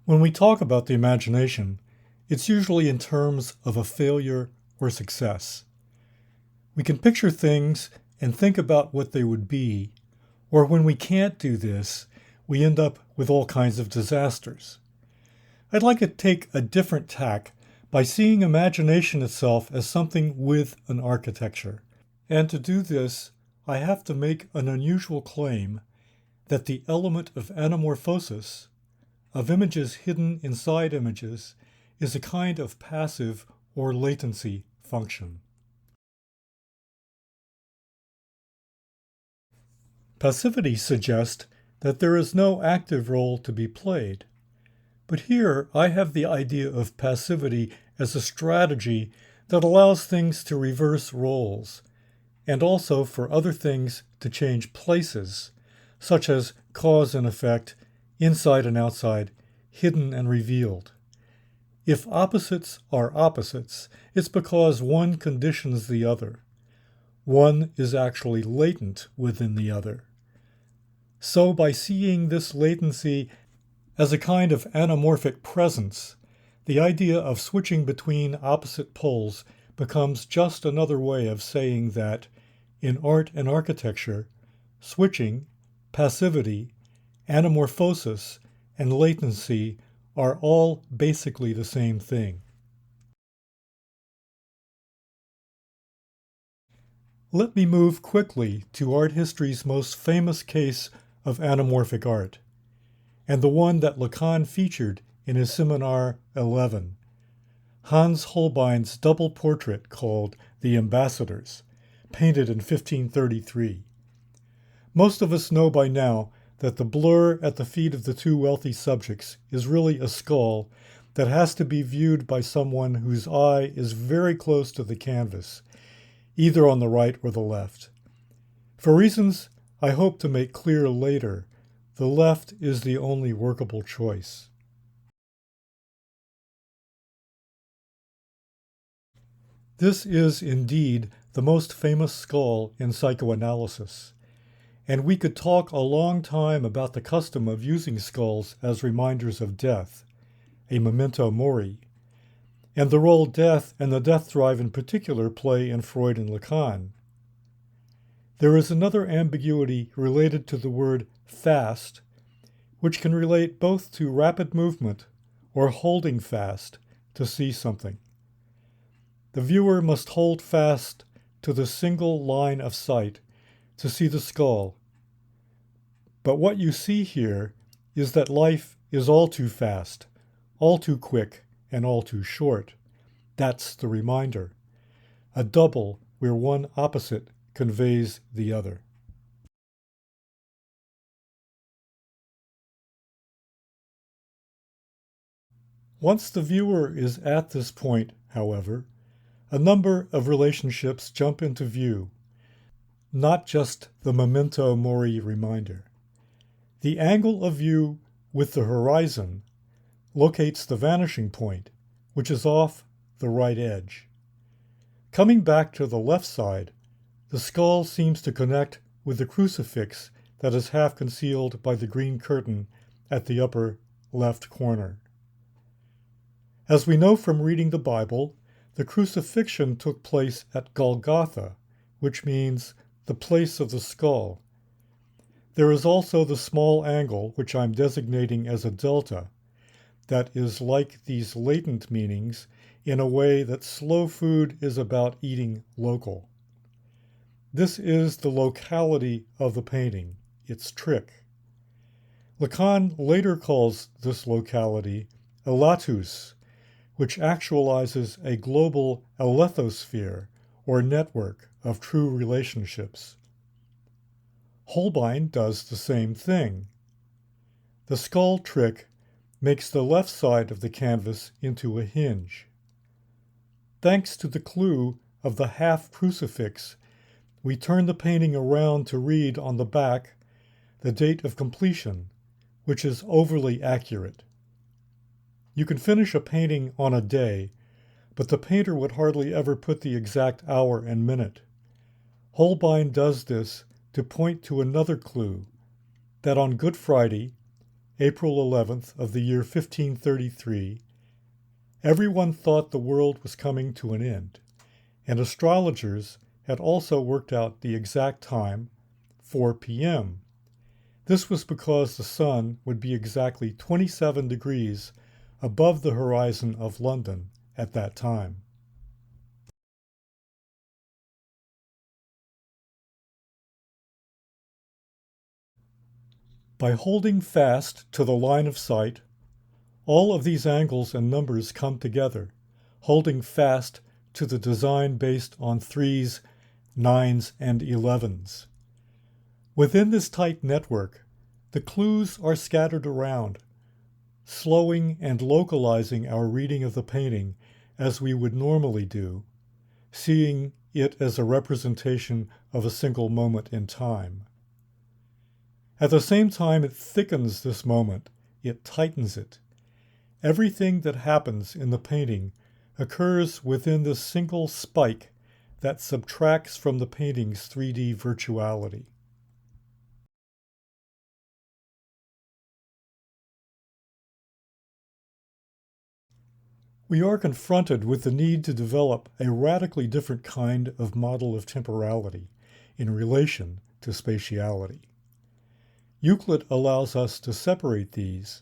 When we talk about the imagination, it's usually in terms of a failure or success. We can picture things and think about what they would be, or when we can't do this, we end up with all kinds of disasters. I'd like to take a different tack by seeing imagination itself as something with an architecture. And to do this, I have to make an unusual claim that the element of anamorphosis, of images hidden inside images, is a kind of passive or latency function. Passivity suggests that there is no active role to be played. But here I have the idea of passivity as a strategy that allows things to reverse roles, and also for other things to change places, such as cause and effect, inside and outside, hidden and revealed. If opposites are opposites, it's because one conditions the other. One is actually latent within the other. So by seeing this latency as a kind of anamorphic presence, the idea of switching between opposite poles becomes just another way of saying that, in art and architecture, switching, passivity, anamorphosis, and latency are all basically the same thing. Let me move quickly to art history's most famous case of anamorphic art, and the one that Lacan featured in his Seminar 11, Hans Holbein's double portrait called The Ambassadors, painted in 1533. Most of us know by now that the blur at the feet of the two wealthy subjects is really a skull that has to be viewed by someone whose eye is very close to the canvas, either on the right or the left. For reasons I hope to make clear later, the left is the only workable choice. This is indeed the most famous skull in psychoanalysis, and we could talk a long time about the custom of using skulls as reminders of death, a memento mori, and the role death and the death drive in particular play in Freud and Lacan. There is another ambiguity related to the word fast, which can relate both to rapid movement or holding fast to see something. The viewer must hold fast to the single line of sight to see the skull. But what you see here is that life is all too fast, all too quick, and all too short. That's the reminder. A double where one opposite conveys the other. Once the viewer is at this point, however, a number of relationships jump into view, not just the memento mori reminder. The angle of view with the horizon locates the vanishing point, which is off the right edge. Coming back to the left side, the skull seems to connect with the crucifix that is half concealed by the green curtain at the upper left corner. As we know from reading the Bible, the crucifixion took place at Golgotha, which means the place of the skull. There is also the small angle, which I'm designating as a delta, that is like these latent meanings in a way that slow food is about eating local. This is the locality of the painting, its trick. Lacan later calls this locality elatus, which actualizes a global elethosphere, or network of true relationships. Holbein does the same thing. The skull trick makes the left side of the canvas into a hinge. Thanks to the clue of the half crucifix, we turn the painting around to read on the back the date of completion, which is overly accurate. You can finish a painting on a day, but the painter would hardly ever put the exact hour and minute. Holbein does this to point to another clue, that on Good Friday, April 11th of the year 1533, everyone thought the world was coming to an end, and astrologers had also worked out the exact time, 4 p.m. This was because the sun would be exactly 27 degrees above the horizon of London at that time. By holding fast to the line of sight, all of these angles and numbers come together, holding fast to the design based on 3s, 9s, and 11s. Within this tight network, the clues are scattered around, slowing and localizing our reading of the painting as we would normally do, seeing it as a representation of a single moment in time. At the same time it thickens this moment, it tightens it. Everything that happens in the painting occurs within this single spike that subtracts from the painting's 3D virtuality. We are confronted with the need to develop a radically different kind of model of temporality in relation to spatiality. Euclid allows us to separate these,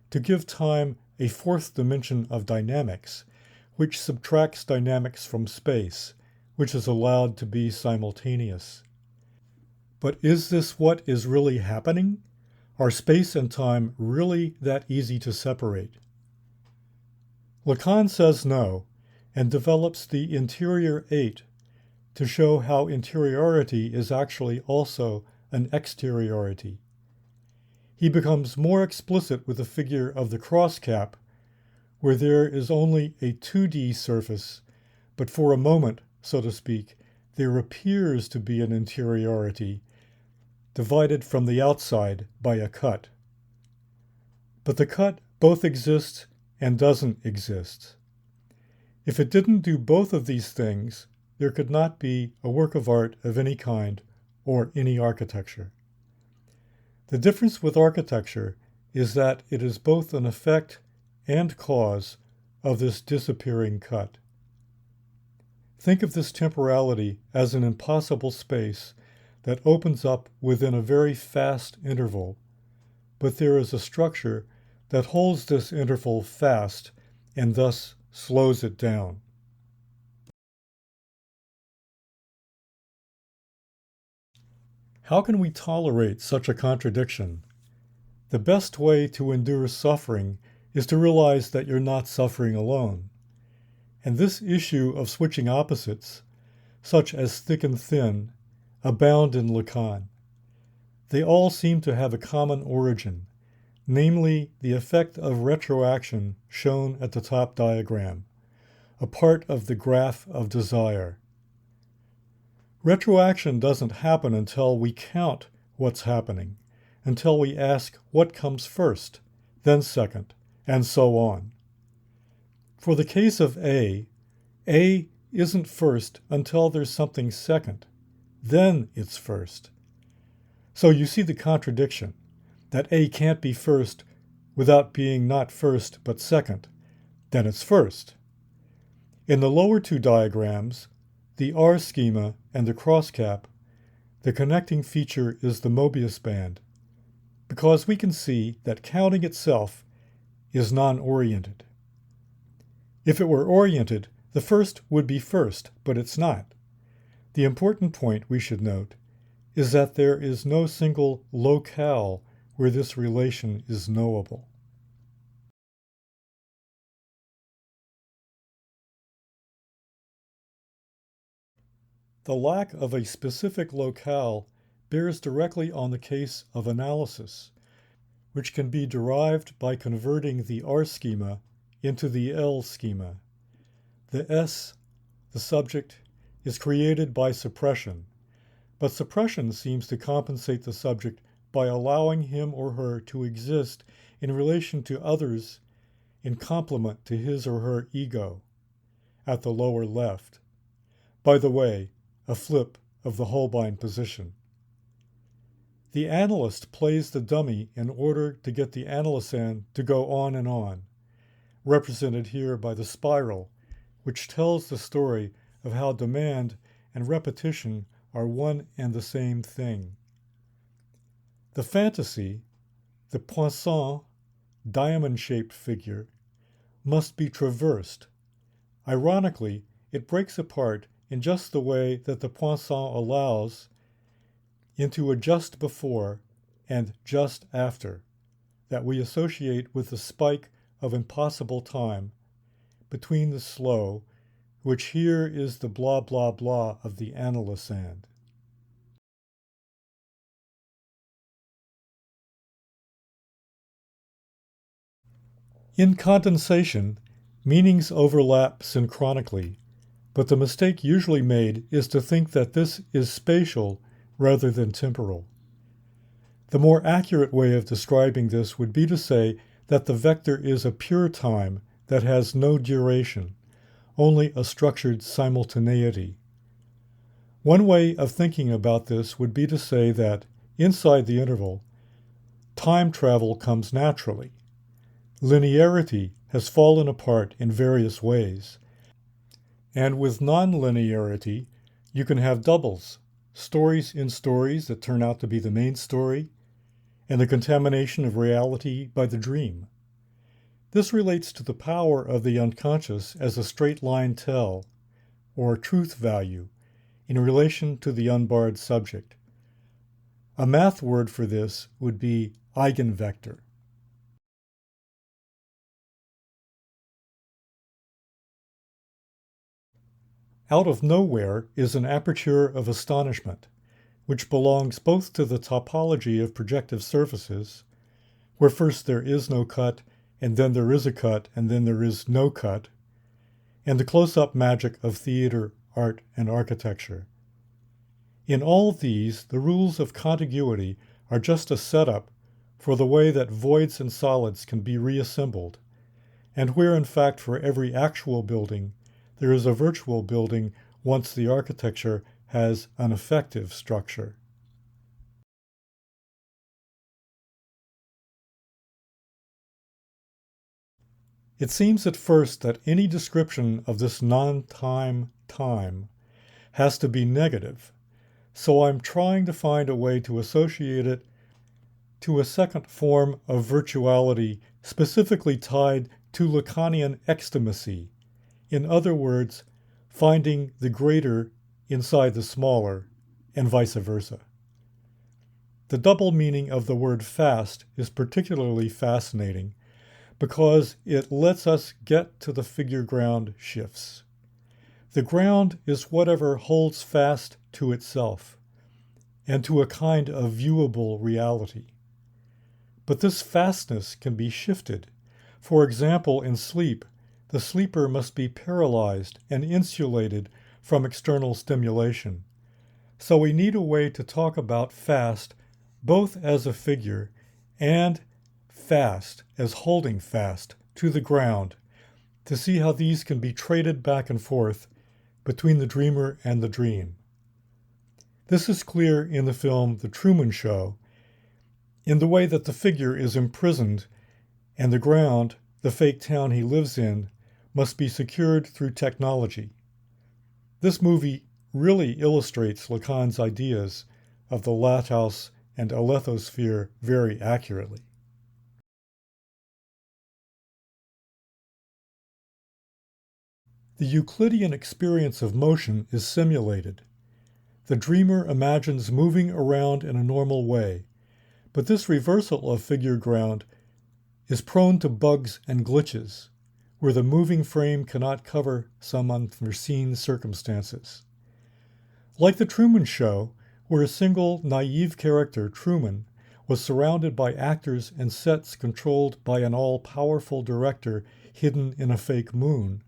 to give time a fourth dimension of dynamics, which subtracts dynamics from space, which is allowed to be simultaneous. But is this what is really happening? Are space and time really that easy to separate? Lacan says no, and develops the interior 8 to show how interiority is actually also an exteriority. He becomes more explicit with the figure of the cross-cap, where there is only a 2D surface, but for a moment, so to speak, there appears to be an interiority, divided from the outside by a cut. But the cut both exists and doesn't exist. If it didn't do both of these things, there could not be a work of art of any kind or any architecture. The difference with architecture is that it is both an effect and cause of this disappearing cut. Think of this temporality as an impossible space that opens up within a very fast interval, but there is a structure that holds this interval fast and thus slows it down. How can we tolerate such a contradiction? The best way to endure suffering is to realize that you're not suffering alone. And this issue of switching opposites, such as thick and thin, abound in Lacan. They all seem to have a common origin, namely the effect of retroaction shown at the top diagram, a part of the graph of desire. Retroaction doesn't happen until we count what's happening, until we ask what comes first, then second, and so on. For the case of A isn't first until there's something second, then it's first. So you see the contradiction, that A can't be first without being not first but second, then it's first. In the lower two diagrams, the R-schema and the cross-cap, the connecting feature is the Mobius band, because we can see that counting itself is non-oriented. If it were oriented, the first would be first, but it's not. The important point we should note is that there is no single locale where this relation is knowable. The lack of a specific locale bears directly on the case of analysis, which can be derived by converting the R-schema into the L-schema. The S, the subject, is created by suppression, but suppression seems to compensate the subject by allowing him or her to exist in relation to others in complement to his or her ego, at the lower left. By the way, a flip of the Holbein position. The analyst plays the dummy in order to get the analysand to go on and on, represented here by the spiral, which tells the story of how demand and repetition are one and the same thing. The fantasy, the poisson, diamond-shaped figure, must be traversed. Ironically, it breaks apart in just the way that the poisson allows into a just before and just after that we associate with the spike of impossible time between the slow, which here is the blah blah blah of the analysand. In condensation, meanings overlap synchronically, but the mistake usually made is to think that this is spatial rather than temporal. The more accurate way of describing this would be to say that the vector is a pure time that has no duration, only a structured simultaneity. One way of thinking about this would be to say that, inside the interval, time travel comes naturally. Linearity has fallen apart in various ways. And with non-linearity, you can have doubles, stories in stories that turn out to be the main story, and the contamination of reality by the dream. This relates to the power of the unconscious as a straight-line tell, or truth value, in relation to the unbarred subject. A math word for this would be eigenvector. Out of nowhere is an aperture of astonishment, which belongs both to the topology of projective surfaces, where first there is no cut, and then there is a cut, and then there is no cut, and the close-up magic of theater, art, and architecture. In all these, the rules of contiguity are just a setup for the way that voids and solids can be reassembled, and where in fact for every actual building, there is a virtual building once the architecture has an effective structure. It seems at first that any description of this non-time time has to be negative, so I'm trying to find a way to associate it to a second form of virtuality specifically tied to Lacanian extimacy. In other words, finding the greater inside the smaller, and vice versa. The double meaning of the word fast is particularly fascinating because it lets us get to the figure ground shifts. The ground is whatever holds fast to itself and to a kind of viewable reality. But this fastness can be shifted. For example, in sleep, the sleeper must be paralyzed and insulated from external stimulation. So we need a way to talk about fast both as a figure and fast as holding fast to the ground to see how these can be traded back and forth between the dreamer and the dream. This is clear in the film The Truman Show, in the way that the figure is imprisoned and the ground, the fake town he lives in, must be secured through technology. This movie really illustrates Lacan's ideas of the Lathouse and alethosphere very accurately. The Euclidean experience of motion is simulated. The dreamer imagines moving around in a normal way, but this reversal of figure ground is prone to bugs and glitches, where the moving frame cannot cover some unforeseen circumstances. Like The Truman Show, where a single naive character, Truman, was surrounded by actors and sets controlled by an all-powerful director hidden in a fake moon.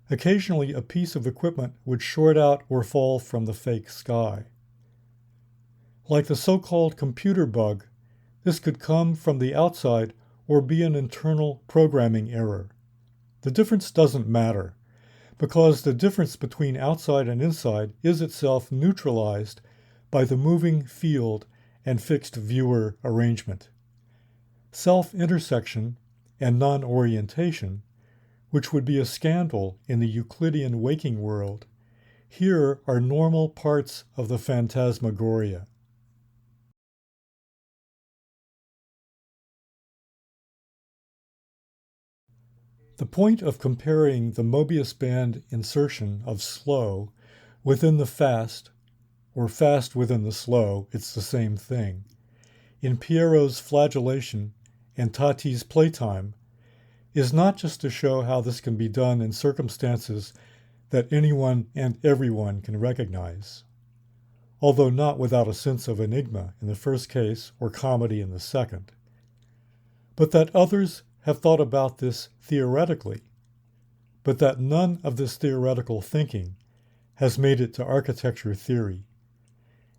Occasionally, a piece of equipment would short out or fall from the fake sky. Like the so-called computer bug, this could come from the outside or be an internal programming error. The difference doesn't matter, because the difference between outside and inside is itself neutralized by the moving field and fixed viewer arrangement. Self-intersection and non-orientation, which would be a scandal in the Euclidean waking world, here are normal parts of the phantasmagoria. The point of comparing the Mobius band insertion of slow within the fast, or fast within the slow, it's the same thing, in Pierrot's flagellation and Tati's playtime, is not just to show how this can be done in circumstances that anyone and everyone can recognize, although not without a sense of enigma in the first case or comedy in the second, but that others have thought about this theoretically, but that none of this theoretical thinking has made it to architecture theory,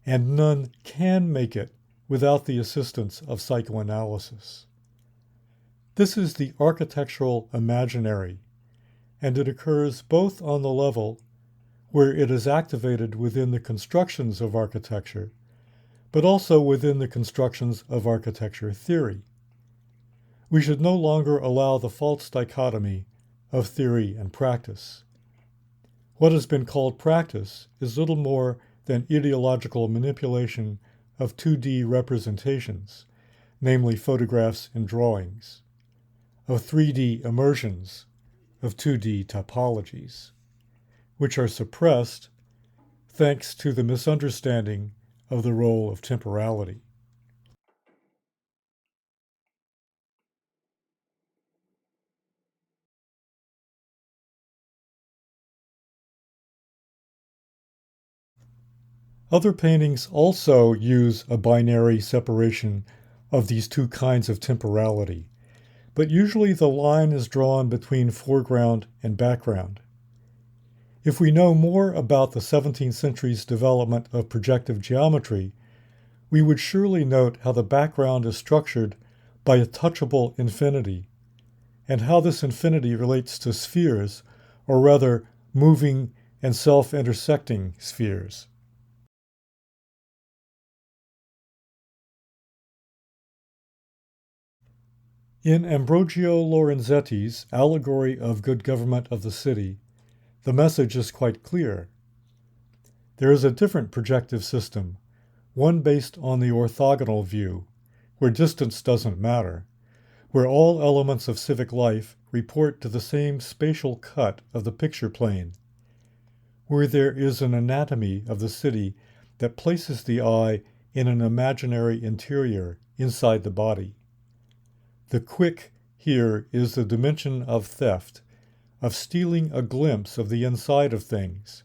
and none can make it without the assistance of psychoanalysis. This is the architectural imaginary, and it occurs both on the level where it is activated within the constructions of architecture, but also within the constructions of architecture theory. We should no longer allow the false dichotomy of theory and practice. What has been called practice is little more than ideological manipulation of 2D representations, namely photographs and drawings, of 3D immersions, of 2D topologies, which are suppressed thanks to the misunderstanding of the role of temporality. Other paintings also use a binary separation of these two kinds of temporality, but usually the line is drawn between foreground and background. If we know more about the 17th century's development of projective geometry, we would surely note how the background is structured by a touchable infinity, and how this infinity relates to spheres, or rather moving and self-intersecting spheres. In Ambrogio Lorenzetti's Allegory of Good Government of the City, the message is quite clear. There is a different projective system, one based on the orthogonal view, where distance doesn't matter, where all elements of civic life report to the same spatial cut of the picture plane, where there is an anatomy of the city that places the eye in an imaginary interior inside the body. The quick here is the dimension of theft, of stealing a glimpse of the inside of things,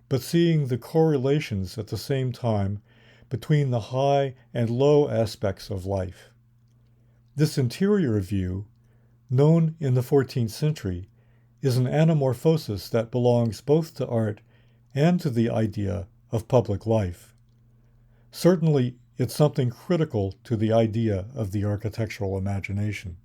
but seeing the correlations at the same time between the high and low aspects of life. This interior view, known in the 14th century, is an anamorphosis that belongs both to art and to the idea of public life. Certainly, it's something critical to the idea of the architectural imagination.